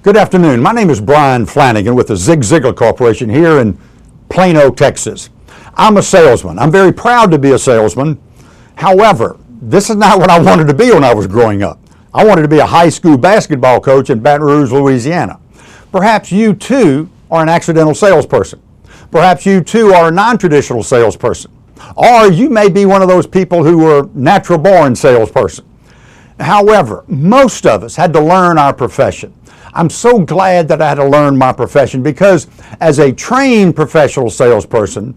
Good afternoon. My name is Bryan Flanagan with the Zig Ziglar Corporation here in Plano, Texas. I'm a salesman. I'm very proud to be a salesman. However, this is not what I wanted to be when I was growing up. I wanted to be a high school basketball coach in Baton Rouge, Louisiana. Perhaps you too are an accidental salesperson. Perhaps you too are a non-traditional salesperson. Or you may be one of those people who were natural born salesperson. However, most of us had to learn our profession. I'm so glad that I had to learn my profession because as a trained professional salesperson,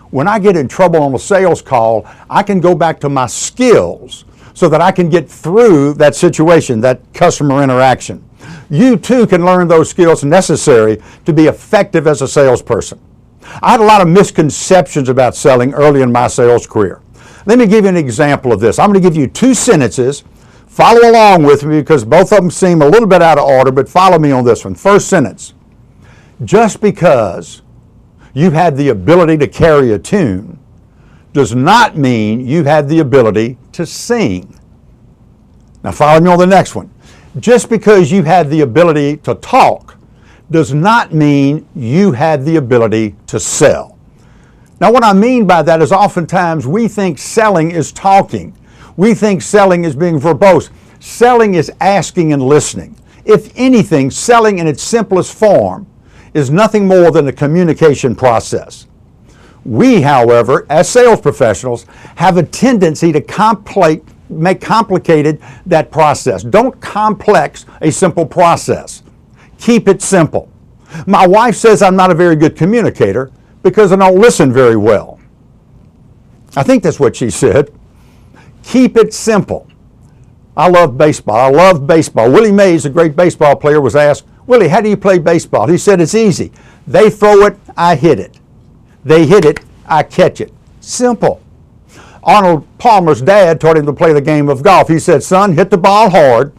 when I get in trouble on a sales call, I can go back to my skills so that I can get through that situation, that customer interaction. You too can learn those skills necessary to be effective as a salesperson. I had a lot of misconceptions about selling early in my sales career. Let me give you an example of this. I'm going to give you two sentences. Follow along with me because both of them seem a little bit out of order, but follow me on this one. First sentence, just because you had the ability to carry a tune does not mean you had the ability to sing. Now follow me on the next one. Just because you had the ability to talk does not mean you had the ability to sell. Now what I mean by that is oftentimes we think selling is talking. We think selling is being verbose. Selling is asking and listening. If anything, selling in its simplest form is nothing more than a communication process. We, however, as sales professionals, have a tendency to make complicated that process. Don't complex a simple process. Keep it simple. My wife says I'm not a very good communicator because I don't listen very well. I think that's what she said. Keep it simple. I love baseball. I love baseball. Willie Mays, a great baseball player, was asked, Willie, how do you play baseball? He said, it's easy. They throw it, I hit it. They hit it, I catch it. Simple. Arnold Palmer's dad taught him to play the game of golf. He said, son, hit the ball hard,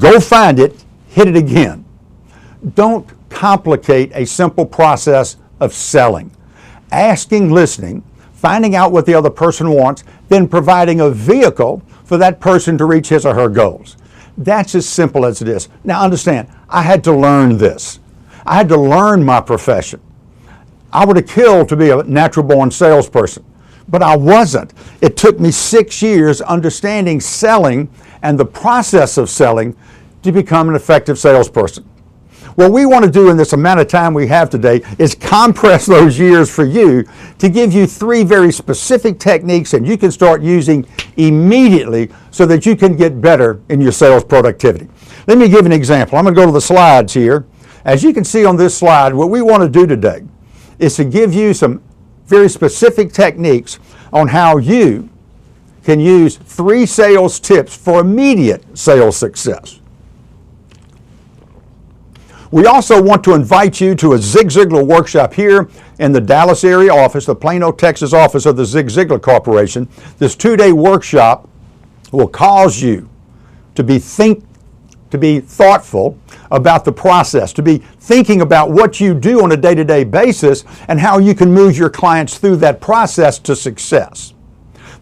go find it, hit it again. Don't complicate a simple process of selling. Asking, listening, finding out what the other person wants, then providing a vehicle for that person to reach his or her goals. That's as simple as it is. Now understand, I had to learn this. I had to learn my profession. I would have killed to be a natural born salesperson, but I wasn't. It took me 6 years understanding selling and the process of selling to become an effective salesperson. What we want to do in this amount of time we have today is compress those years for you to give you 3 very specific techniques and you can start using immediately so that you can get better in your sales productivity. Let me give an example. I'm going to go to the slides here. As you can see on this slide, what we want to do today is to give you some very specific techniques on how you can use 3 sales tips for immediate sales success. We also want to invite you to a Zig Ziglar workshop here in the Dallas area office, the Plano, Texas office of the Zig Ziglar Corporation. This 2-day workshop will cause you to be thoughtful about the process, to be thinking about what you do on a day-to-day basis and how you can move your clients through that process to success.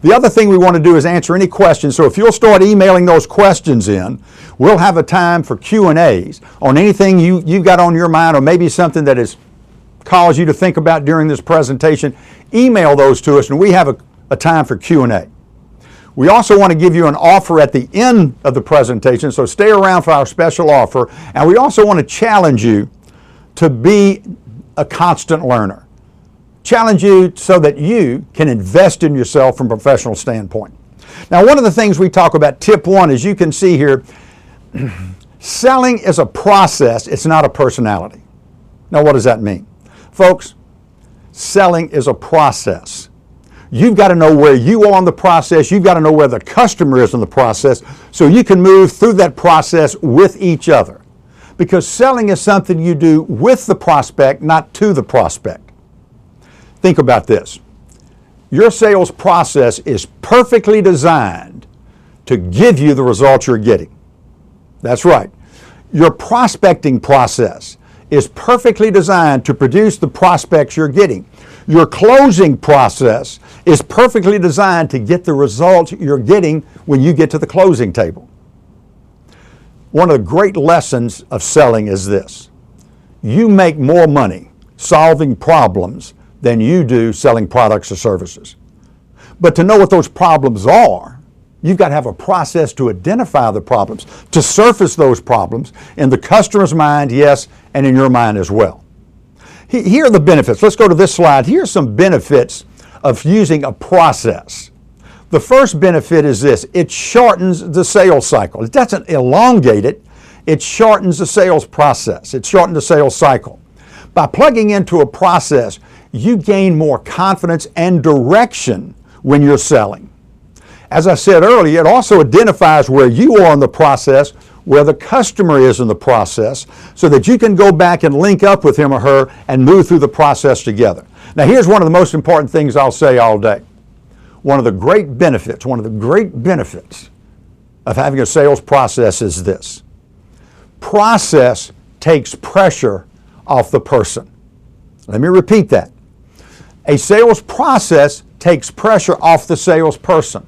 The other thing we want to do is answer any questions, so if you'll start emailing those questions in, we'll have a time for Q&As on anything you've got on your mind or maybe something that has caused you to think about during this presentation. Email those to us and we have a time for Q&A. We also want to give you an offer at the end of the presentation, so stay around for our special offer. And we also want to challenge you to be a constant learner. Challenge you so that you can invest in yourself from a professional standpoint. Now, one of the things we talk about, tip 1, as you can see here, selling is a process, it's not a personality. Now, what does that mean? Folks, selling is a process. You've got to know where you are in the process. You've got to know where the customer is in the process so you can move through that process with each other. Because selling is something you do with the prospect, not to the prospect. Think about this. Your sales process is perfectly designed to give you the results you're getting. That's right. Your prospecting process is perfectly designed to produce the prospects you're getting. Your closing process is perfectly designed to get the results you're getting when you get to the closing table. One of the great lessons of selling is this. You make more money solving problems than you do selling products or services. But to know what those problems are, you've got to have a process to identify the problems, to surface those problems in the customer's mind, yes, and in your mind as well. Here are the benefits. Let's go to this slide. Here are some benefits of using a process. The first benefit is this. It shortens the sales cycle. It doesn't elongate it. It shortens the sales process. It shortens the sales cycle. By plugging into a process, you gain more confidence and direction when you're selling. As I said earlier, it also identifies where you are in the process, where the customer is in the process, so that you can go back and link up with him or her and move through the process together. Now, here's one of the most important things I'll say all day. One of the great benefits of having a sales process is this. Process takes pressure off the person. Let me repeat that. A sales process takes pressure off the salesperson.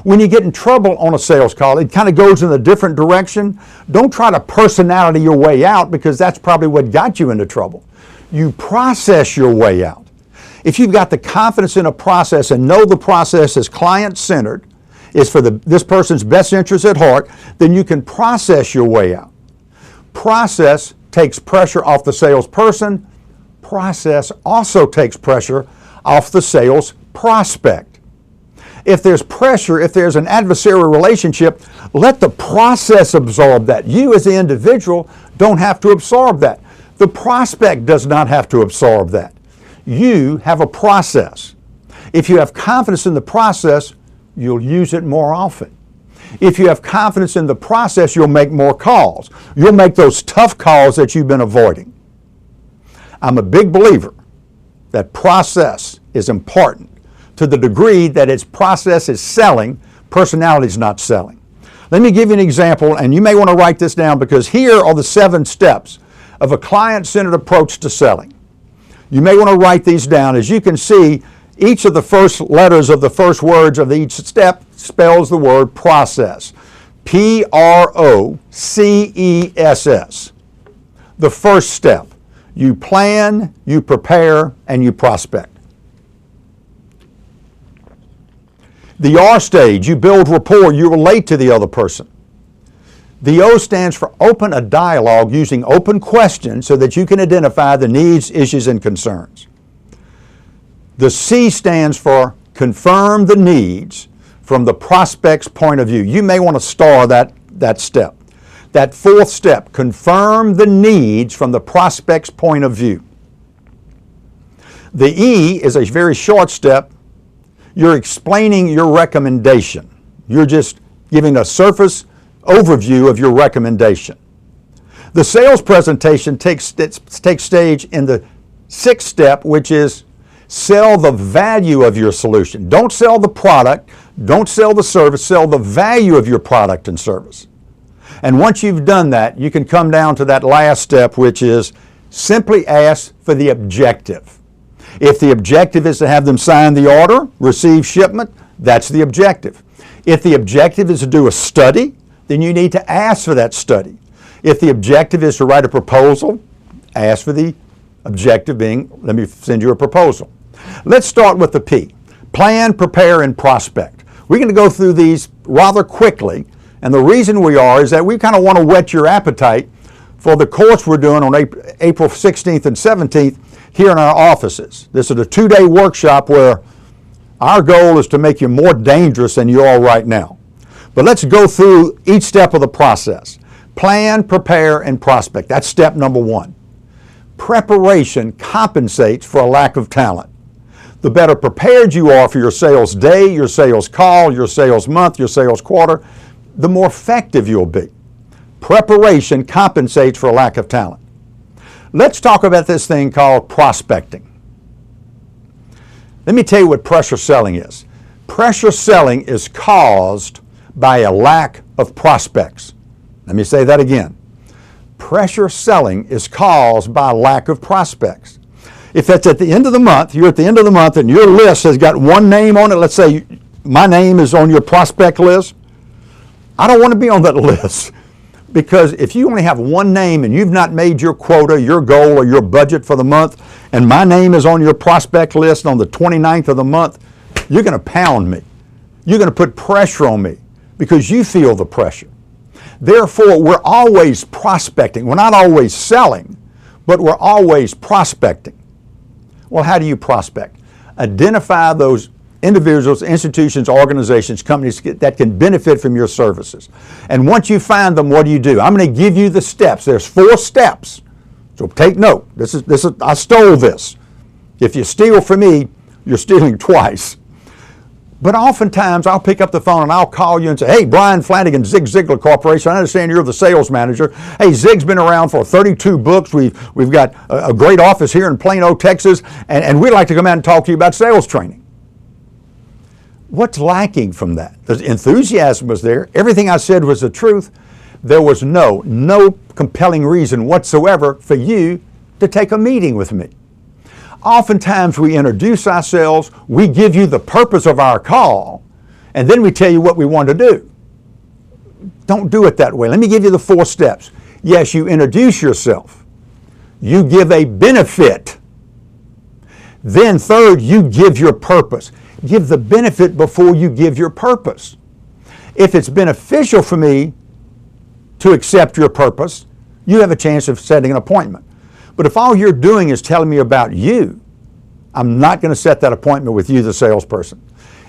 When you get in trouble on a sales call, it kind of goes in a different direction. Don't try to personality your way out, because that's probably what got you into trouble. You process your way out. If you've got the confidence in a process and know the process is client-centered, is for this person's best interest at heart, then you can process your way out. Process takes pressure off the salesperson. Process also takes pressure off the sales prospect. If there's pressure, if there's an adversarial relationship, let the process absorb that. You as the individual don't have to absorb that. The prospect does not have to absorb that. You have a process. If you have confidence in the process, you'll use it more often. If you have confidence in the process, you'll make more calls. You'll make those tough calls that you've been avoiding. I'm a big believer that process is important to the degree that its process is selling, personality is not selling. Let me give you an example, and you may want to write this down, because here are the 7 steps of a client-centered approach to selling. You may want to write these down. As you can see, each of the first letters of the first words of each step spells the word process. P-R-O-C-E-S-S. The first step. You plan, you prepare, and you prospect. The R stage, you build rapport, you relate to the other person. The O stands for open a dialogue using open questions so that you can identify the needs, issues, and concerns. The C stands for confirm the needs from the prospect's point of view. You may want to star that step. That 4th step, confirm the needs from the prospect's point of view. The E is a very short step. You're explaining your recommendation. You're just giving a surface overview of your recommendation. The sales presentation takes stage in the 6th step, which is sell the value of your solution. Don't sell the product, don't sell the service, sell the value of your product and service. And once you've done that, you can come down to that last step, which is simply ask for the objective. If the objective is to have them sign the order, receive shipment, that's the objective. If the objective is to do a study, then you need to ask for that study. If the objective is to write a proposal, ask for the objective being, let me send you a proposal. Let's start with the P. Plan, prepare, and prospect. We're going to go through these rather quickly, and the reason we are is that we kind of want to whet your appetite for the course we're doing on April 16th and 17th here in our offices. This is a 2-day workshop where our goal is to make you more dangerous than you are right now. But let's go through each step of the process. Plan, prepare, and prospect. That's step number 1. Preparation compensates for a lack of talent. The better prepared you are for your sales day, your sales call, your sales month, your sales quarter, the more effective you'll be. Preparation compensates for a lack of talent. Let's talk about this thing called prospecting. Let me tell you what pressure selling is. Pressure selling is caused by a lack of prospects. Let me say that again. Pressure selling is caused by a lack of prospects. If it's at the end of the month, you're at the end of the month and your list has got one name on it, let's say my name is on your prospect list, I don't want to be on that list. Because if you only have one name and you've not made your quota, your goal, or your budget for the month, and my name is on your prospect list on the 29th of the month, you're going to pound me. You're going to put pressure on me because you feel the pressure. Therefore, we're always prospecting. We're not always selling, but we're always prospecting. Well, how do you prospect? Identify those individuals, institutions, organizations, companies that can benefit from your services. And once you find them, what do? I'm going to give you the steps. There's 4 steps. So take note. I stole this. If you steal from me, you're stealing twice. But oftentimes I'll pick up the phone and I'll call you and say, hey, Bryan Flanagan, Zig Ziglar Corporation, I understand you're the sales manager. Hey, Zig's been around for 32 books. We've got a great office here in Plano, Texas, and we'd like to come out and talk to you about sales training. What's lacking from that? The enthusiasm was there. Everything I said was the truth. There was no compelling reason whatsoever for you to take a meeting with me. Oftentimes we introduce ourselves, we give you the purpose of our call, and then we tell you what we want to do. Don't do it that way. Let me give you the 4 steps. Yes, you introduce yourself. You give a benefit. Then third, you give your purpose. Give the benefit before you give your purpose. If it's beneficial for me to accept your purpose, you have a chance of setting an appointment. But if all you're doing is telling me about you, I'm not going to set that appointment with you, the salesperson.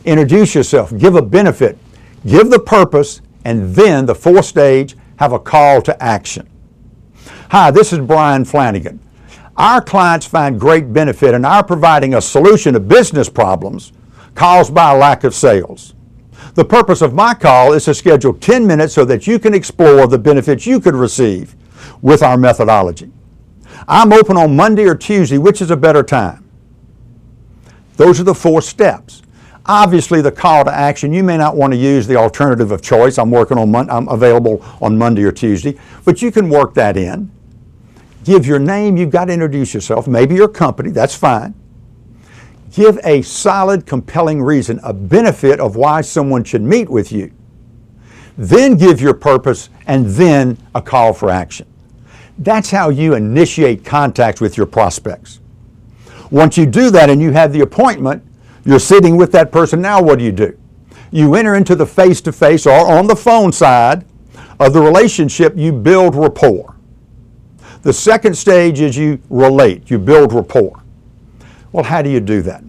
Introduce yourself, give a benefit, give the purpose, and then the 4th stage, have a call to action. Hi, this is Bryan Flanagan. Our clients find great benefit in our providing a solution to business problems caused by a lack of sales. The purpose of my call is to schedule 10 minutes so that you can explore the benefits you could receive with our methodology. I'm open on Monday or Tuesday, which is a better time. Those are the 4 steps. Obviously, the call to action, you may not want to use the alternative of choice. I'm available on Monday or Tuesday, but you can work that in. Give your name, you've got to introduce yourself, maybe your company, that's fine. Give a solid, compelling reason, a benefit of why someone should meet with you. Then give your purpose, and then a call for action. That's how you initiate contact with your prospects. Once you do that and you have the appointment, you're sitting with that person. Now what do? You enter into the face-to-face or on the phone side of the relationship. You build rapport. The second stage is you relate. You build rapport. Well, how do you do that?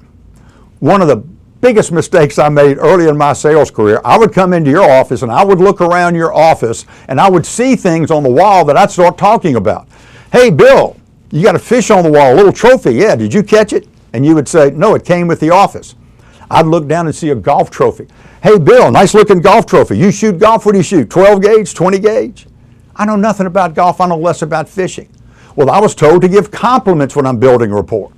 One of the biggest mistakes I made early in my sales career, I would come into your office and I would look around your office and I would see things on the wall that I'd start talking about. Hey, Bill, you got a fish on the wall, a little trophy. Yeah, did you catch it? And you would say, no, it came with the office. I'd look down and see a golf trophy. Hey, Bill, nice looking golf trophy. You shoot golf, what do you shoot? 12 gauge, 20 gauge? I know nothing about golf. I know less about fishing. Well, I was told to give compliments when I'm building rapport.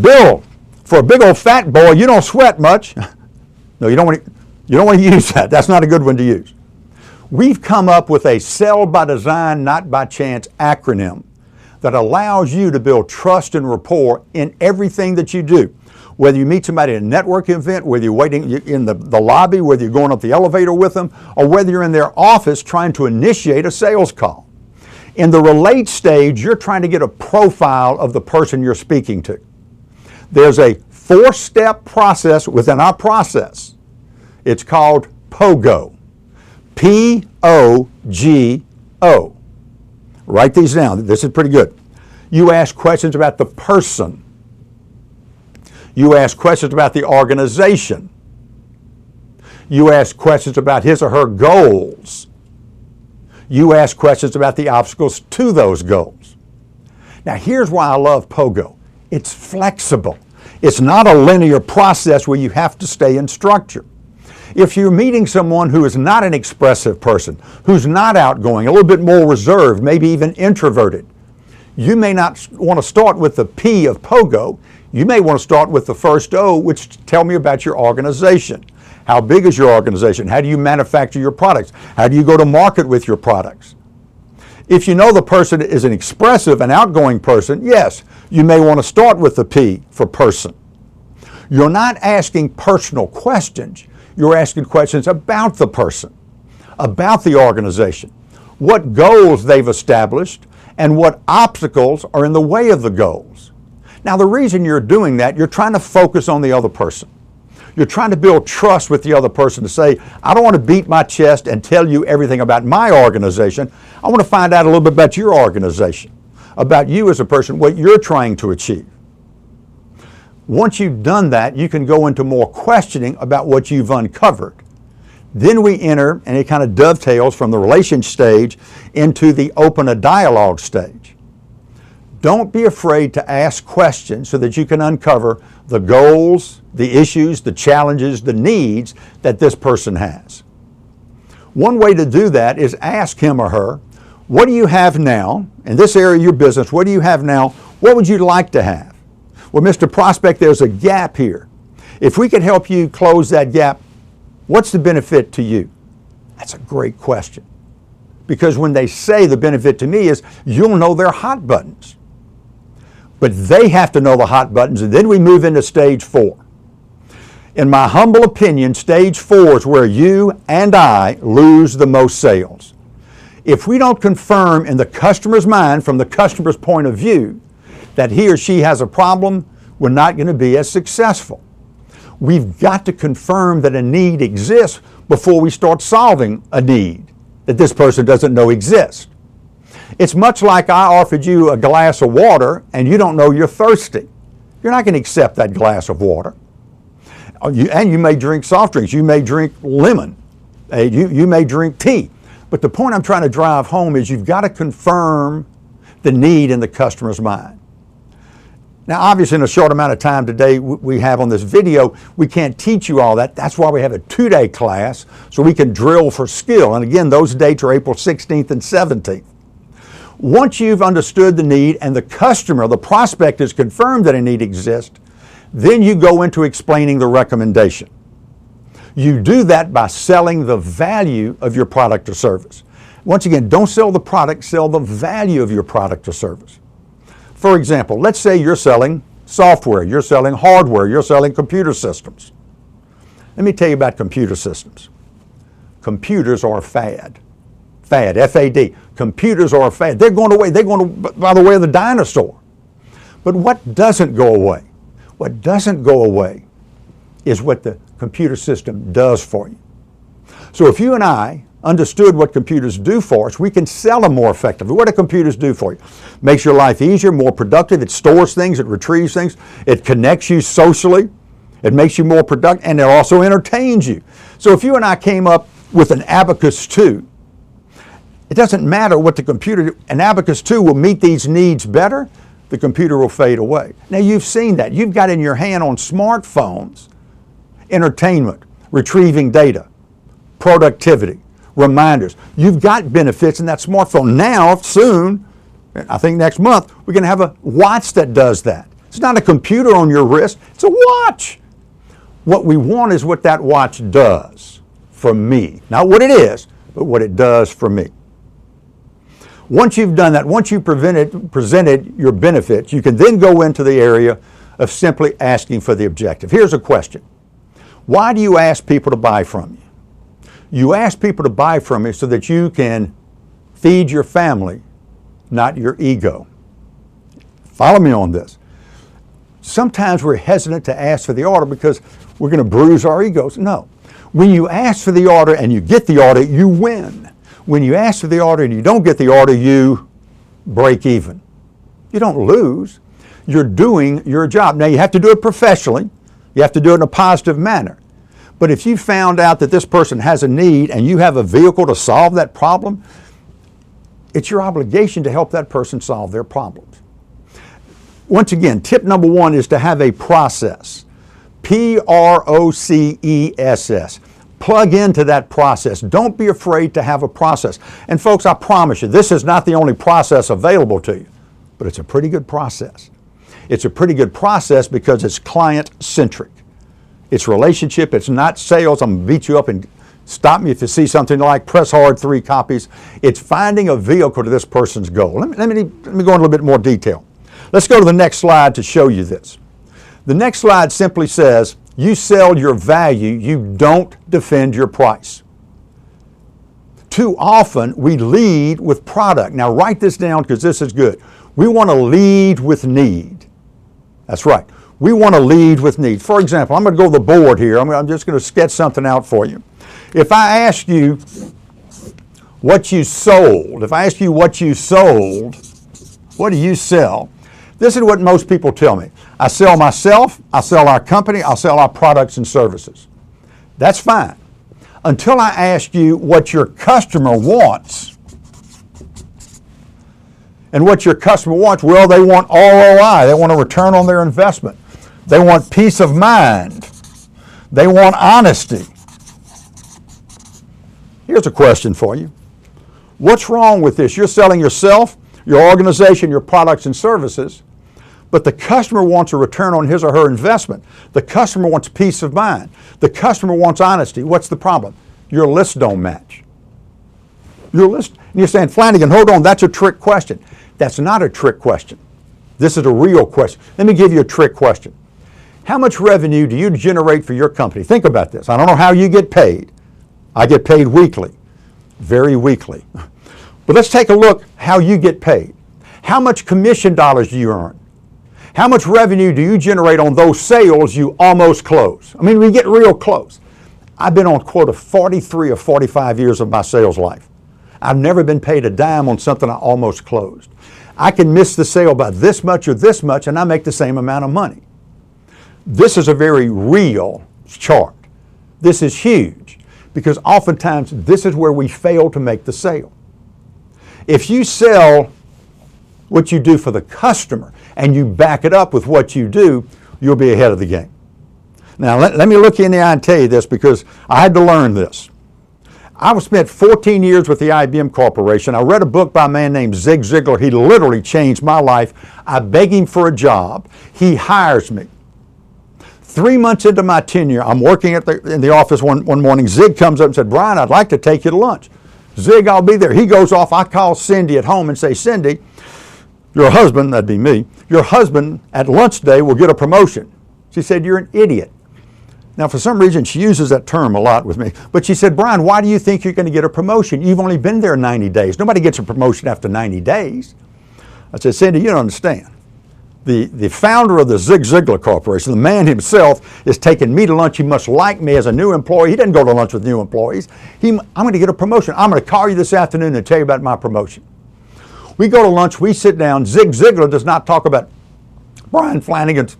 Bill, for a big old fat boy, you don't sweat much. No, you don't want to use that. That's not a good one to use. We've come up with a sell by design, not by chance acronym that allows you to build trust and rapport in everything that you do. Whether you meet somebody at a networking event, whether you're waiting in the lobby, whether you're going up the elevator with them, or whether you're in their office trying to initiate a sales call. In the relate stage, you're trying to get a profile of the person you're speaking to. There's a 4-step process within our process. It's called POGO. P-O-G-O. Write these down. This is pretty good. You ask questions about the person. You ask questions about the organization. You ask questions about his or her goals. You ask questions about the obstacles to those goals. Now, here's why I love POGO. It's flexible. It's not a linear process where you have to stay in structure. If you're meeting someone who is not an expressive person, who's not outgoing, a little bit more reserved, maybe even introverted, you may not want to start with the P of POGO. You may want to start with the first O, which tell me about your organization. How big is your organization? How do you manufacture your products? How do you go to market with your products? If you know the person is an expressive and outgoing person, yes, you may want to start with the P for person. You're not asking personal questions. You're asking questions about the person, about the organization. what goals they've established, and what obstacles are in the way of the goals. Now, the reason you're doing that, you're trying to focus on the other person. You're trying to build trust with the other person to say, I don't want to beat my chest and tell you everything about my organization. I want to find out a little bit about your organization, about you as a person, what you're trying to achieve. Once you've done that, you can go into more questioning about what you've uncovered. Then we enter, and it kind of dovetails from the relation stage into the open a dialogue stage. Don't be afraid to ask questions so that you can uncover the goals, the issues, the challenges, the needs that this person has. One way to do that is ask him or her, what do you have now? In this area of your business, what do you have now? What would you like to have? Well, Mr. Prospect, there's a gap here. If we could help you close that gap, what's the benefit to you? That's a great question. Because when they say the benefit to me is, you'll know their hot buttons. But they have to know the hot buttons, and then we move into stage 4. In my humble opinion, stage 4 is where you and I lose the most sales. If we don't confirm in the customer's mind, from the customer's point of view, that he or she has a problem, we're not going to be as successful. We've got to confirm that a need exists before we start solving a need that this person doesn't know exists. It's much like I offered you a glass of water and you don't know you're thirsty. You're not going to accept that glass of water. And you may drink soft drinks. You may drink lemon. You may drink tea. But the point I'm trying to drive home is you've got to confirm the need in the customer's mind. Now, obviously, in a short amount of time today we have on this video, we can't teach you all that. That's why we have a 2-day class, so we can drill for skill. And again, those dates are April 16th and 17th. Once you've understood the need and the customer, the prospect, has confirmed that a need exists, then you go into explaining the recommendation. You do that by selling the value of your product or service. Once again, don't sell the product, sell the value of your product or service. For example, let's say you're selling software, you're selling hardware, you're selling computer systems. Let me tell you about computer systems. Computers are a fad. Fad, F-A-D. Computers are a fad. They're going away. They're going by the way of the dinosaur. But what doesn't go away? What doesn't go away is what the computer system does for you. So if you and I understood what computers do for us, we can sell them more effectively. What do computers do for you? Makes your life easier, more productive. It stores things, it retrieves things, it connects you socially, it makes you more productive, and it also entertains you. So if you and I came up with an Abacus 2, it doesn't matter what the computer, an Abacus 2 will meet these needs better, the computer will fade away. Now you've seen that. You've got in your hand on smartphones entertainment, retrieving data, productivity, reminders. You've got benefits in that smartphone. Now, soon, I think next month, we're going to have a watch that does that. It's not a computer on your wrist, it's a watch. What we want is what that watch does for me. Not what it is, but what it does for me. Once you've done that, once you've presented your benefits, you can then go into the area of simply asking for the objective. Here's a question. Why do you ask people to buy from you? You ask people to buy from you so that you can feed your family, not your ego. Follow me on this. Sometimes we're hesitant to ask for the order because we're going to bruise our egos. No. When you ask for the order and you get the order, you win. When you ask for the order and you don't get the order, you break even. You don't lose. You're doing your job. Now, you have to do it professionally. You have to do it in a positive manner. But if you found out that this person has a need and you have a vehicle to solve that problem, it's your obligation to help that person solve their problems. Once again, tip number 1 is to have a process. P-R-O-C-E-S-S. Plug into that process. Don't be afraid to have a process. And folks, I promise you, this is not the only process available to you, but it's a pretty good process. It's a pretty good process because it's client-centric. It's relationship, it's not sales. I'm going to beat you up and stop me if you see something like press hard 3 copies. It's finding a vehicle to this person's goal. Let me go into a little bit more detail. Let's go to the next slide to show you this. The next slide simply says, you sell your value, you don't defend your price. Too often we lead with product. Now write this down because this is good. We want to lead with need. That's right. We want to lead with need. For example, I'm going to go to the board here. I'm just going to sketch something out for you. If I ask you what you sold, what do you sell? This is what most people tell me. I sell myself, I sell our company, I sell our products and services. That's fine. Until I ask you what your customer wants. And what your customer wants, well, they want ROI. They want a return on their investment. They want peace of mind. They want honesty. Here's a question for you. What's wrong with this? You're selling yourself, your organization, your products and services, but the customer wants a return on his or her investment. The customer wants peace of mind. The customer wants honesty. What's the problem? Your lists don't match. Your list, and you're saying, Flanagan, hold on, that's a trick question. That's not a trick question. This is a real question. Let me give you a trick question. How much revenue do you generate for your company? Think about this. I don't know how you get paid. I get paid weekly, very weekly. But let's take a look how you get paid. How much commission dollars do you earn? How much revenue do you generate on those sales you almost close? I mean, we get real close. I've been on quota 43 or 45 years of my sales life. I've never been paid a dime on something I almost closed. I can miss the sale by this much or this much and I make the same amount of money. This is a very real chart. This is huge because oftentimes this is where we fail to make the sale. If you sell what you do for the customer and you back it up with what you do, you'll be ahead of the game. Now let me look you in the eye and tell you this because I had to learn this. I spent 14 years with the IBM Corporation. I read a book by a man named Zig Ziglar. He literally changed my life. I beg him for a job. He hires me. 3 months into my tenure, I'm working in the office one morning. Zig comes up and said, Bryan, I'd like to take you to lunch. Zig, I'll be there. He goes off. I call Cindy at home and say, Cindy, your husband, that'd be me, your husband at lunch day will get a promotion. She said, you're an idiot. Now, for some reason, she uses that term a lot with me. But she said, Bryan, why do you think you're going to get a promotion? You've only been there 90 days. Nobody gets a promotion after 90 days. I said, Cindy, you don't understand. The founder of the Zig Ziglar Corporation, the man himself, is taking me to lunch. He must like me as a new employee. He doesn't go to lunch with new employees. I'm going to get a promotion. I'm going to call you this afternoon and tell you about my promotion. We go to lunch. We sit down. Zig Ziglar does not talk about Bryan Flanagan's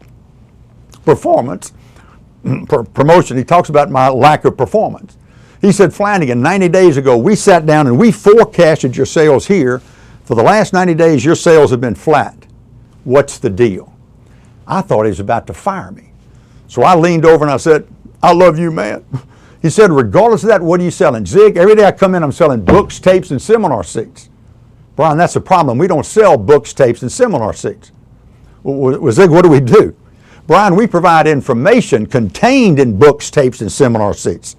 performance, promotion. He talks about my lack of performance. He said, Flanagan, 90 days ago, we sat down and we forecasted your sales here. For the last 90 days, your sales have been flat. What's the deal? I thought he was about to fire me. So I leaned over and I said, I love you, man. He said, regardless of that, what are you selling? Zig, every day I come in, I'm selling books, tapes, and seminar seats. Bryan, that's the problem. We don't sell books, tapes, and seminar seats. Well, Zig, what do we do? Bryan, we provide information contained in books, tapes, and seminar seats.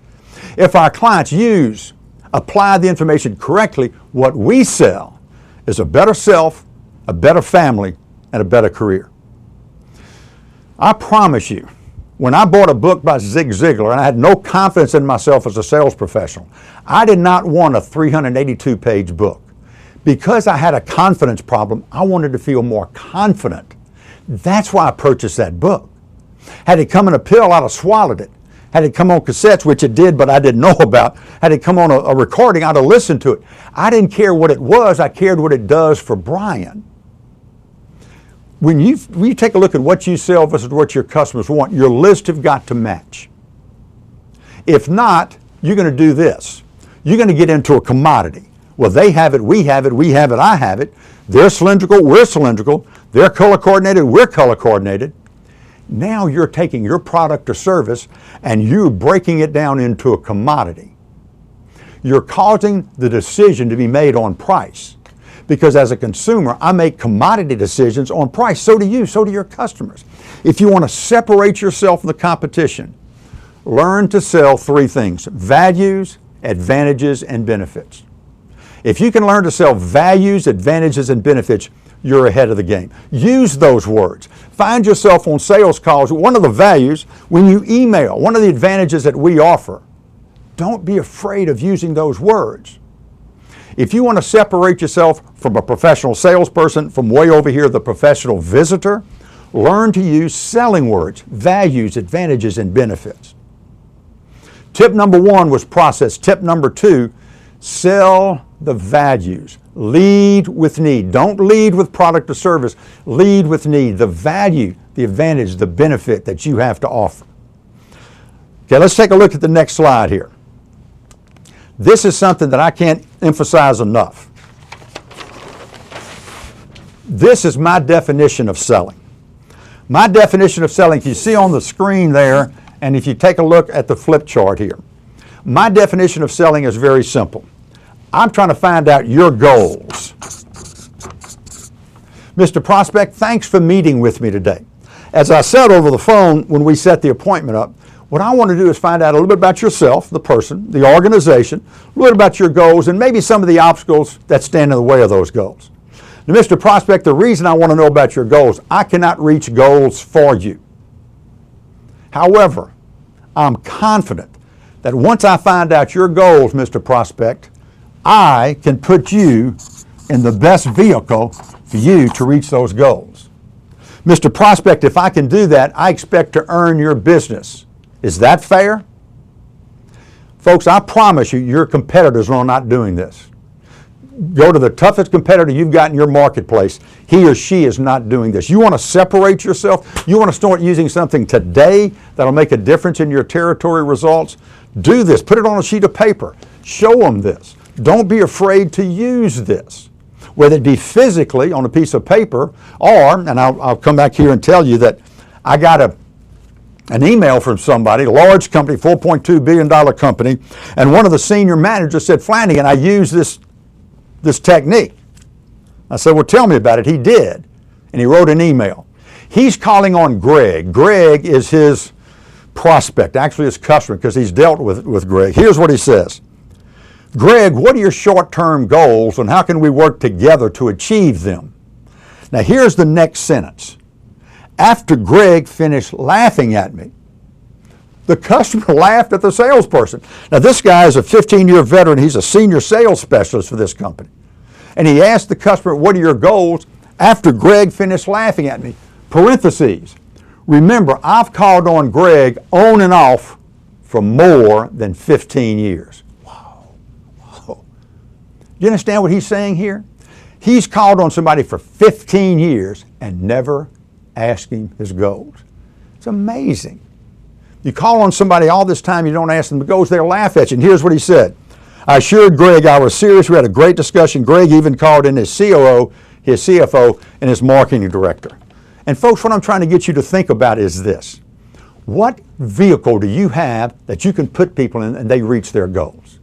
If our clients apply the information correctly, what we sell is a better self, a better family, and a better career. I promise you, when I bought a book by Zig Ziglar and I had no confidence in myself as a sales professional, I did not want a 382-page book. Because I had a confidence problem, I wanted to feel more confident. That's why I purchased that book. Had it come in a pill, I'd have swallowed it. Had it come on cassettes, which it did, but I didn't know about, had it come on a recording, I'd have listened to it. I didn't care what it was, I cared what it does for Bryan. When you take a look at what you sell versus what your customers want, your list have got to match. If not, you're going to do this. You're going to get into a commodity. Well, they have it, we have it, we have it, I have it. They're cylindrical, we're cylindrical. They're color coordinated, we're color coordinated. Now you're taking your product or service and you're breaking it down into a commodity. You're causing the decision to be made on price. Because as a consumer, I make commodity decisions on price. So do you, so do your customers. If you want to separate yourself from the competition, learn to sell 3 things: values, advantages, and benefits. If you can learn to sell values, advantages, and benefits, you're ahead of the game. Use those words. Find yourself on sales calls. One of the values, when you email, one of the advantages that we offer, don't be afraid of using those words. If you want to separate yourself from a professional salesperson, from way over here, the professional visitor, learn to use selling words, values, advantages, and benefits. Tip number 1 was process. Tip number 2, sell the values. Lead with need. Don't lead with product or service. Lead with need, the value, the advantage, the benefit that you have to offer. Okay, let's take a look at the next slide here. This is something that I can't emphasize enough. This is my definition of selling. My definition of selling, you see on the screen there, and if you take a look at the flip chart here, my definition of selling is very simple. I'm trying to find out your goals. Mr. Prospect, thanks for meeting with me today. As I said over the phone when we set the appointment up, what I want to do is find out a little bit about yourself, the person, the organization, a little bit about your goals, and maybe some of the obstacles that stand in the way of those goals. Now, Mr. Prospect, the reason I want to know about your goals, I cannot reach goals for you. However, I'm confident that once I find out your goals, Mr. Prospect, I can put you in the best vehicle for you to reach those goals. Mr. Prospect, if I can do that, I expect to earn your business. Is that fair? Folks, I promise you, your competitors are not doing this. Go to the toughest competitor you've got in your marketplace. He or she is not doing this. You want to separate yourself? You want to start using something today that'll make a difference in your territory results? Do this. Put it on a sheet of paper. Show them this. Don't be afraid to use this, whether it be physically on a piece of paper or, and I'll come back here and tell you that I got an email from somebody, a large company, $4.2 billion company, and one of the senior managers said, Flanagan, I use this technique. I said, well, tell me about it. He did, and he wrote an email. He's calling on Greg. Greg is his prospect, actually his customer, because he's dealt with Greg. Here's what he says. Greg, what are your short-term goals and how can we work together to achieve them? Now here's the next sentence. After Greg finished laughing at me, the customer laughed at the salesperson. Now this guy is a 15-year veteran. He's a senior sales specialist for this company. And he asked the customer, what are your goals? After Greg finished laughing at me. Parentheses. Remember, I've called on Greg on and off for more than 15 years. Do you understand what he's saying here? He's called on somebody for 15 years and never asked him his goals. It's amazing. You call on somebody all this time, you don't ask them the goals, they'll laugh at you. And here's what he said. I assured Greg I was serious. We had a great discussion. Greg even called in his COO, his CFO, and his marketing director. And folks, what I'm trying to get you to think about is this. What vehicle do you have that you can put people in and they reach their goals?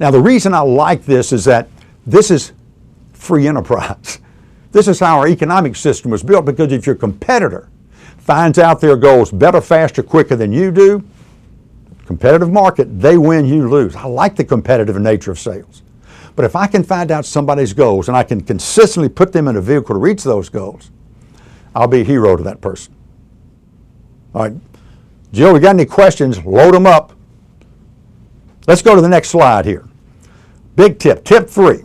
Now, the reason I like this is that this is free enterprise. This is how our economic system was built, because if your competitor finds out their goals better, faster, quicker than you do, competitive market, they win, you lose. I like the competitive nature of sales. But if I can find out somebody's goals and I can consistently put them in a vehicle to reach those goals, I'll be a hero to that person. All right, Jill, we got any questions? Load them up. Let's go to the next slide here. Big tip, tip 3.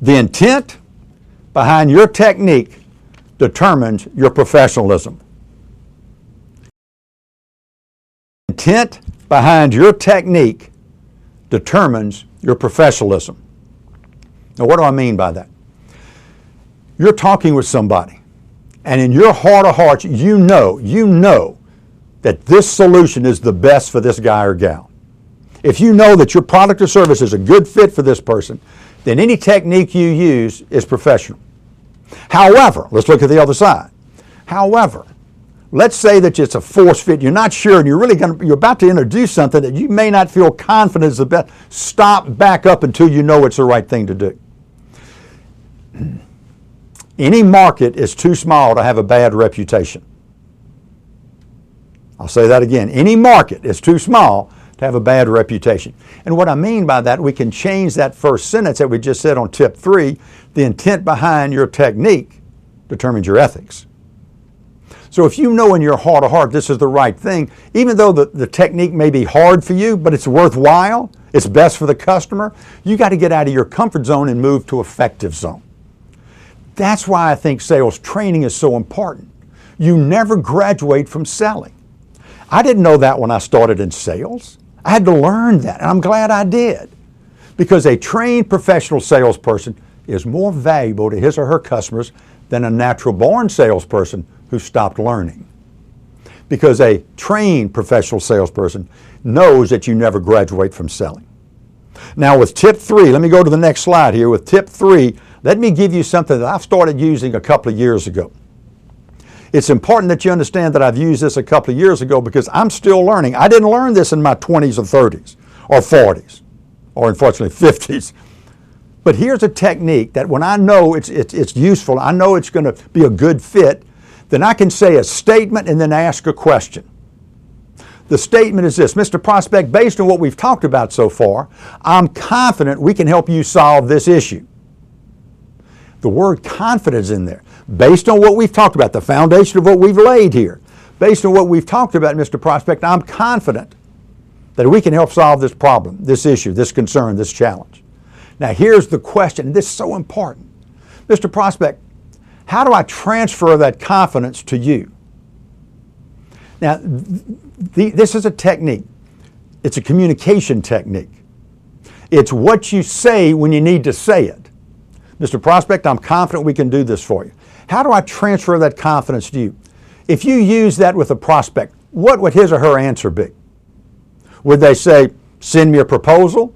The intent behind your technique determines your professionalism. Intent behind your technique determines your professionalism. Now, what do I mean by that? You're talking with somebody, and in your heart of hearts, you know that this solution is the best for this guy or gal. If you know that your product or service is a good fit for this person, then any technique you use is professional. However, let's look at the other side. However, let's say that it's a force fit, you're not sure, and you're about to introduce something that you may not feel confident is the best. Stop, back up until you know it's the right thing to do. Any market is too small to have a bad reputation. I'll say that again. Any market is too small to have a bad reputation. And what I mean by that, we can change that first sentence that we just said on tip 3. The intent behind your technique determines your ethics. So if you know in your heart of heart this is the right thing, even though the technique may be hard for you, but it's worthwhile, it's best for the customer, you got to get out of your comfort zone and move to effective zone. That's why I think sales training is so important. You never graduate from selling. I didn't know that when I started in sales. I had to learn that, and I'm glad I did. Because a trained professional salesperson is more valuable to his or her customers than a natural-born salesperson who stopped learning. Because a trained professional salesperson knows that you never graduate from selling. Now with tip 3, let me go to the next slide here. With tip 3, let me give you something that I've started using a couple of years ago. It's important that you understand that I've used this a couple of years ago because I'm still learning. I didn't learn this in my 20s or 30s or 40s or unfortunately 50s. But here's a technique that when I know it's useful, I know it's going to be a good fit, then I can say a statement and then ask a question. The statement is this: Mr. Prospect, based on what we've talked about so far, I'm confident we can help you solve this issue. The word confidence in there. Based on what we've talked about, the foundation of what we've laid here, based on what we've talked about, Mr. Prospect, I'm confident that we can help solve this problem, this issue, this concern, this challenge. Now here's the question, and this is so important. Mr. Prospect, how do I transfer that confidence to you? Now, this is a technique. It's a communication technique. It's what you say when you need to say it. Mr. Prospect, I'm confident we can do this for you. How do I transfer that confidence to you? If you use that with a prospect, what would his or her answer be? Would they say, send me a proposal?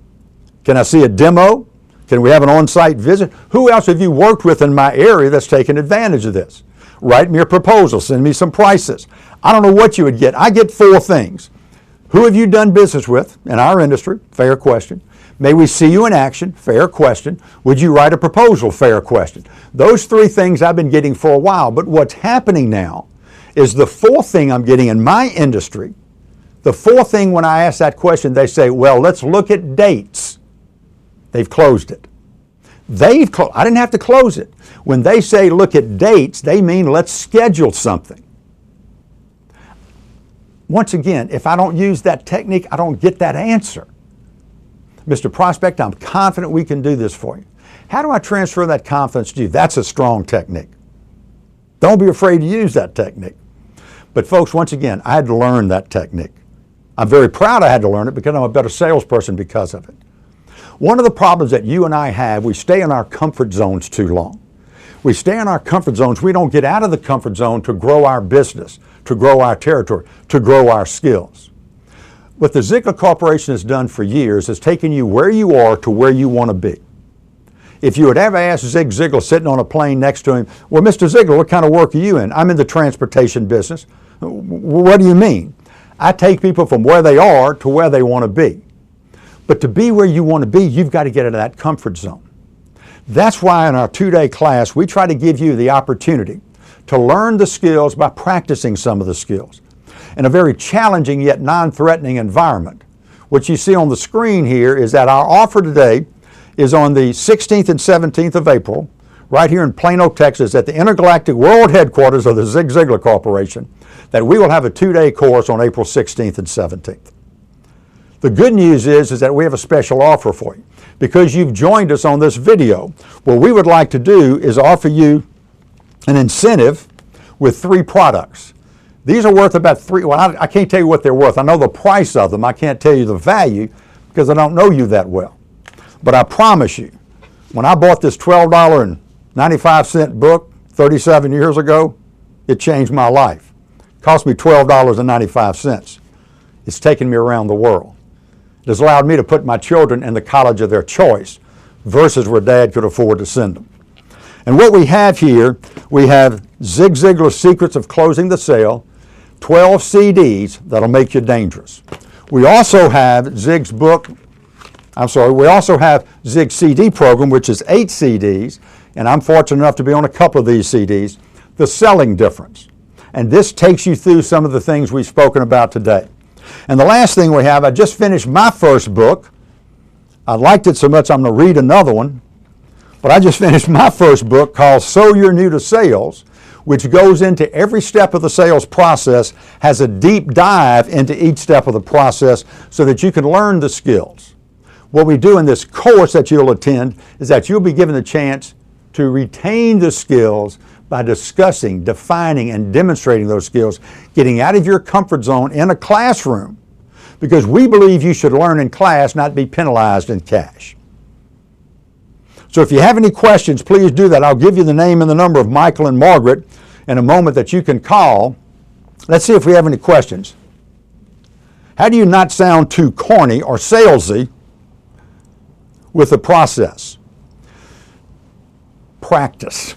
Can I see a demo? Can we have an on-site visit? Who else have you worked with in my area that's taken advantage of this? Write me a proposal, send me some prices. I don't know what you would get. I get 4 things. Who have you done business with in our industry? Fair question. May we see you in action? Fair question. Would you write a proposal? Fair question. Those 3 things I've been getting for a while, but what's happening now is the 4th thing I'm getting in my industry. The 4th thing when I ask that question, they say, well, let's look at dates. They've closed it. I didn't have to close it. When they say look at dates, they mean let's schedule something. Once again, if I don't use that technique, I don't get that answer. Mr. Prospect, I'm confident we can do this for you. How do I transfer that confidence to you? That's a strong technique. Don't be afraid to use that technique. But folks, once again, I had to learn that technique. I'm very proud I had to learn it because I'm a better salesperson because of it. One of the problems that you and I have, we stay in our comfort zones too long. We stay in our comfort zones. We don't get out of the comfort zone to grow our business, to grow our territory, to grow our skills. What the Ziegler Corporation has done for years is taken you where you are to where you want to be. If you would ever ask Zig Ziglar sitting on a plane next to him, well, Mr. Ziegler, what kind of work are you in? I'm in the transportation business. What do you mean? I take people from where they are to where they want to be. But to be where you want to be, you've got to get out of that comfort zone. That's why in our 2-day class, we try to give you the opportunity to learn the skills by practicing some of the skills in a very challenging yet non-threatening environment. What you see on the screen here is that our offer today is on the 16th and 17th of April, right here in Plano, Texas, at the Intergalactic World Headquarters of the Zig Ziglar Corporation, that we will have a 2-day course on April 16th and 17th. The good news is that we have a special offer for you. Because you've joined us on this video, what we would like to do is offer you an incentive with 3 products. These are worth about I can't tell you what they're worth. I know the price of them. I can't tell you the value because I don't know you that well. But I promise you, when I bought this $12.95 book 37 years ago, it changed my life. It cost me $12.95. It's taken me around the world. It has allowed me to put my children in the college of their choice versus where Dad could afford to send them. And what we have here, we have Zig Ziglar's Secrets of Closing the Sale, 12 CDs that'll make you dangerous. We also have Zig's CD program, which is 8 CDs, and I'm fortunate enough to be on a couple of these CDs, The Selling Difference. And this takes you through some of the things we've spoken about today. And the last thing we have, I just finished my first book. I liked it so much I'm going to read another one. But I just finished my first book called So You're New to Sales, which goes into every step of the sales process, has a deep dive into each step of the process so that you can learn the skills. What we do in this course that you'll attend is that you'll be given the chance to retain the skills by discussing, defining, and demonstrating those skills, getting out of your comfort zone in a classroom, because we believe you should learn in class, not be penalized in cash. So if you have any questions, please do that. I'll give you the name and the number of Michael and Margaret in a moment that you can call. Let's see if we have any questions. How do you not sound too corny or salesy with the process? Practice.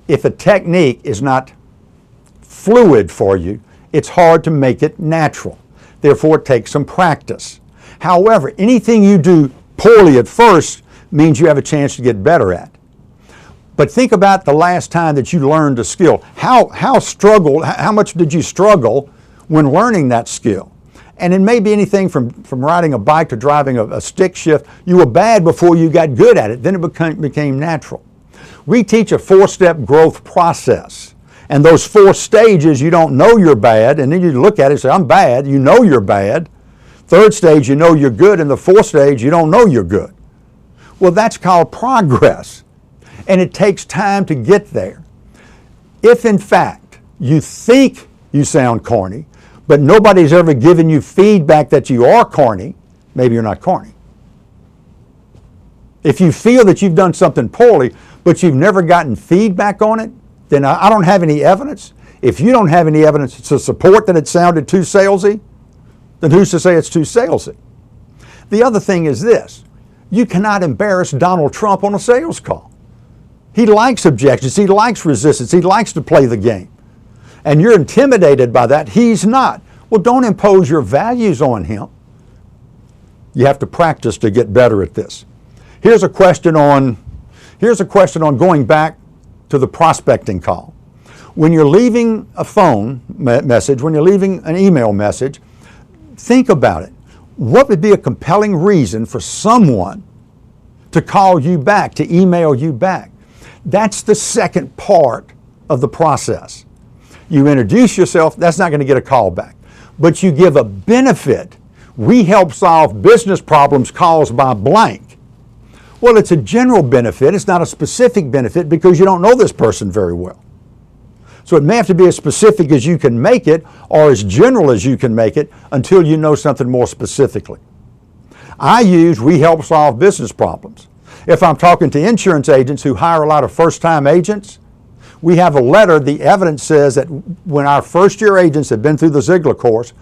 If a technique is not fluid for you, it's hard to make it natural. Therefore, it takes some practice. However, anything you do poorly at first means you have a chance to get better at. But think about the last time that you learned a skill. How much did you struggle when learning that skill? And it may be anything from riding a bike to driving a stick shift. You were bad before you got good at it. Then it became natural. We teach a 4-step growth process. And those 4 stages, you don't know you're bad, and then you look at it and say, I'm bad. You know you're bad. 3rd stage, you know you're good. And the 4th stage, you don't know you're good. Well, that's called progress. And it takes time to get there. If, in fact, you think you sound corny, but nobody's ever given you feedback that you are corny, maybe you're not corny. If you feel that you've done something poorly, but you've never gotten feedback on it, then I don't have any evidence. If you don't have any evidence to support that it sounded too salesy, then who's to say it's too salesy? The other thing is this. You cannot embarrass Donald Trump on a sales call. He likes objections. He likes resistance. He likes to play the game. And you're intimidated by that. He's not. Well, don't impose your values on him. You have to practice to get better at this. Here's a question on going back to the prospecting call. When you're leaving a phone message, when you're leaving an email message, think about it. What would be a compelling reason for someone to call you back, to email you back? That's the second part of the process. You introduce yourself, that's not going to get a call back. But you give a benefit. We help solve business problems caused by blank. Well, it's a general benefit. It's not a specific benefit because you don't know this person very well. So it may have to be as specific as you can make it or as general as you can make it until you know something more specifically. We help solve business problems. If I'm talking to insurance agents who hire a lot of first-time agents, we have a letter. The evidence says that when our first-year agents had been through the Ziegler course,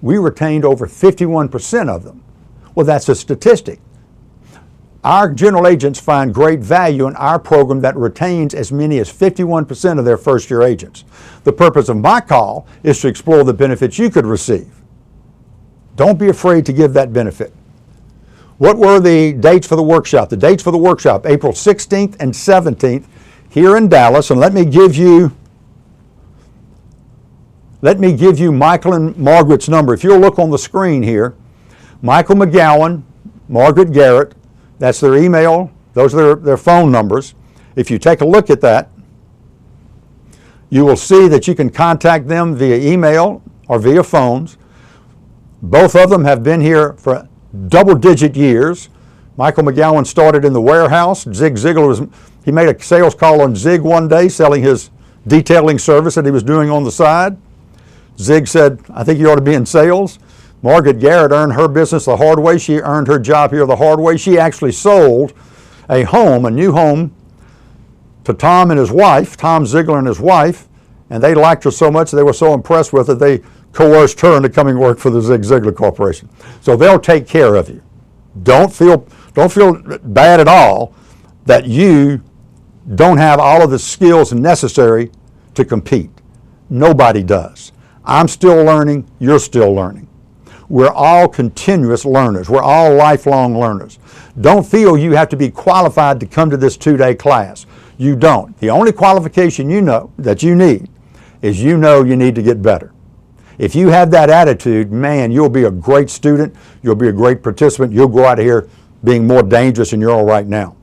we retained over 51% of them. Well, that's a statistic. Our general agents find great value in our program that retains as many as 51% of their first-year agents. The purpose of my call is to explore the benefits you could receive. Don't be afraid to give that benefit. What were the dates for the workshop? The dates for the workshop, April 16th and 17th here in Dallas. And let me give you Michael and Margaret's number. If you'll look on the screen here, Michael McGowan, Margaret Garrett, that's their email. Those are their phone numbers. If you take a look at that, you will see that you can contact them via email or via phones. Both of them have been here for double-digit years. Michael McGowan started in the warehouse. Zig Ziglar he made a sales call on Zig one day selling his detailing service that he was doing on the side. Zig said, I think you ought to be in sales. Margaret Garrett earned her business the hard way. She earned her job here the hard way. She actually sold a new home, to Tom and his wife, Tom Ziegler and his wife, and they liked her so much, they were so impressed with her, they coerced her into coming work for the Zig Ziglar Corporation. So they'll take care of you. Don't feel bad at all that you don't have all of the skills necessary to compete. Nobody does. I'm still learning, you're still learning. We're all continuous learners. We're all lifelong learners. Don't feel you have to be qualified to come to this 2-day class. You don't. The only qualification you know that you need is you need to get better. If you have that attitude, man, you'll be a great student. You'll be a great participant. You'll go out of here being more dangerous than you are right now.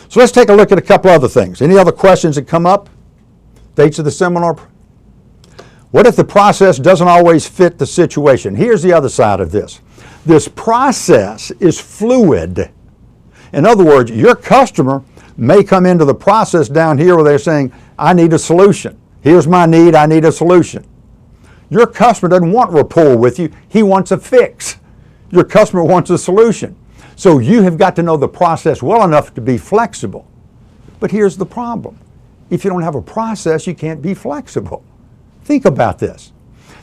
So let's take a look at a couple other things. Any other questions that come up? states of the seminar. What if the process doesn't always fit the situation? Here's the other side of this. This process is fluid. In other words, your customer may come into the process down here where they're saying, I need a solution. Here's my need, I need a solution. Your customer doesn't want rapport with you, he wants a fix. Your customer wants a solution. So you have got to know the process well enough to be flexible. But here's the problem. If you don't have a process, you can't be flexible. Think about this.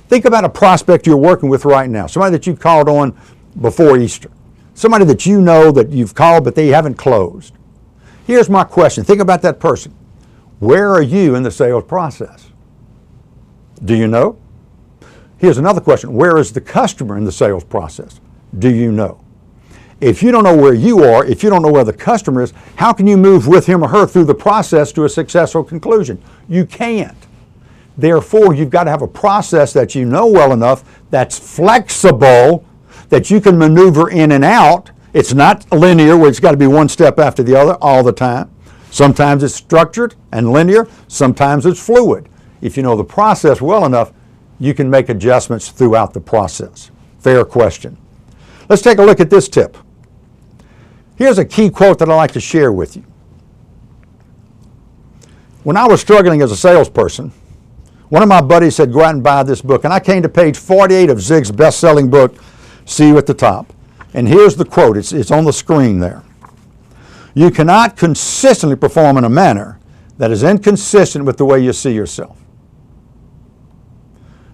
Think about a prospect you're working with right now, somebody that you called on before Easter, somebody that you know that you've called but they haven't closed. Here's my question. Think about that person. Where are you in the sales process? Do you know? Here's another question. Where is the customer in the sales process? Do you know? If you don't know where you are, if you don't know where the customer is, how can you move with him or her through the process to a successful conclusion? You can't. Therefore, you've got to have a process that you know well enough that's flexible, that you can maneuver in and out. It's not linear where it's got to be one step after the other all the time. Sometimes it's structured and linear. Sometimes it's fluid. If you know the process well enough, you can make adjustments throughout the process. Fair question. Let's take a look at this tip. Here's a key quote that I'd like to share with you. When I was struggling as a salesperson, one of my buddies said, go out and buy this book. And I came to page 48 of Zig's best-selling book, See You at the Top. And here's the quote. It's on the screen there. You cannot consistently perform in a manner that is inconsistent with the way you see yourself.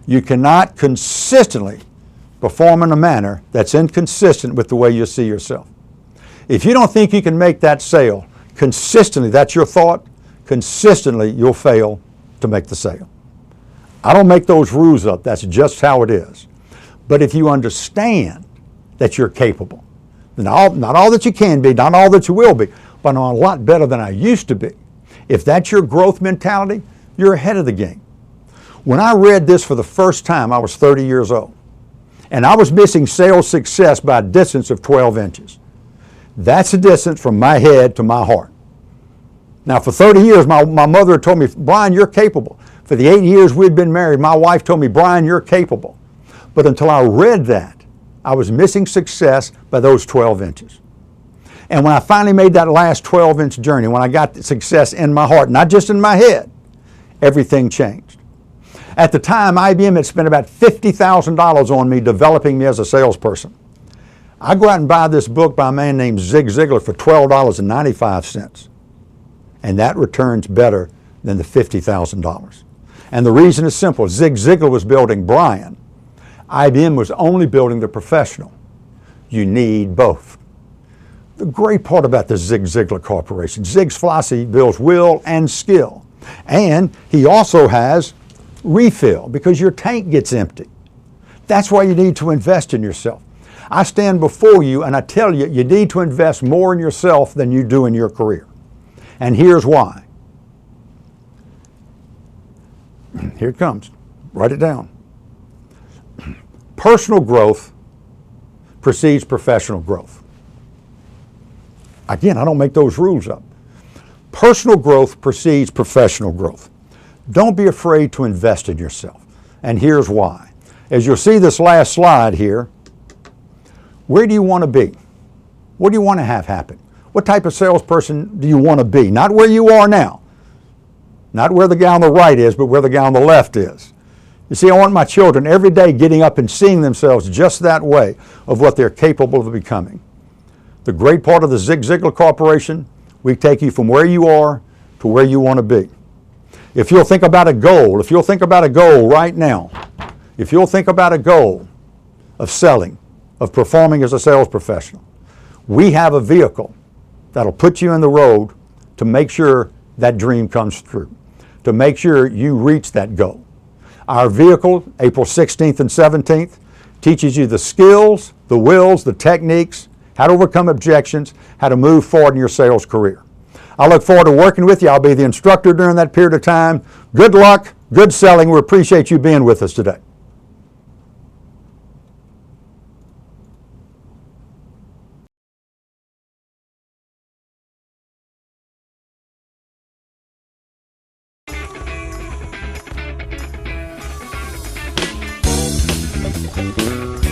You cannot consistently perform in a manner that's inconsistent with the way you see yourself. If you don't think you can make that sale consistently, that's your thought, consistently you'll fail to make the sale. I don't make those rules up. That's just how it is. But if you understand that you're capable, not all that you can be, not all that you will be, but I'm a lot better than I used to be. If that's your growth mentality, you're ahead of the game. When I read this for the first time, I was 30 years old. And I was missing sales success by a distance of 12 inches. That's the distance from my head to my heart. Now, for 30 years, my mother told me, Bryan, you're capable. For the 8 years we'd been married, my wife told me, Bryan, you're capable. But until I read that, I was missing success by those 12 inches. And when I finally made that last 12-inch journey, when I got success in my heart, not just in my head, everything changed. At the time, IBM had spent about $50,000 on me developing me as a salesperson. I go out and buy this book by a man named Zig Ziglar for $12.95. And that returns better than the $50,000. And the reason is simple. Zig Ziglar was building Bryan. IBM was only building the professional. You need both. The great part about the Zig Ziglar Corporation, Zig's philosophy builds will and skill. And he also has refill because your tank gets empty. That's why you need to invest in yourself. I stand before you and I tell you, you need to invest more in yourself than you do in your career. And here's why. Here it comes. Write it down. Personal growth precedes professional growth. Again, I don't make those rules up. Personal growth precedes professional growth. Don't be afraid to invest in yourself. And here's why. As you'll see this last slide here, where do you want to be? What do you want to have happen? What type of salesperson do you want to be? Not where you are now. Not where the guy on the right is, but where the guy on the left is. You see, I want my children every day getting up and seeing themselves just that way of what they're capable of becoming. The great part of the Zig Ziglar Corporation, we take you from where you are to where you want to be. If you'll think about a goal, right now, if you'll think about a goal of selling, of performing as a sales professional, we have a vehicle that'll put you in the road to make sure that dream comes true, to make sure you reach that goal. Our vehicle, April 16th and 17th, teaches you the skills, the wills, the techniques, how to overcome objections, how to move forward in your sales career. I look forward to working with you. I'll be the instructor during that period of time. Good luck, good selling. We appreciate you being with us today. Bye.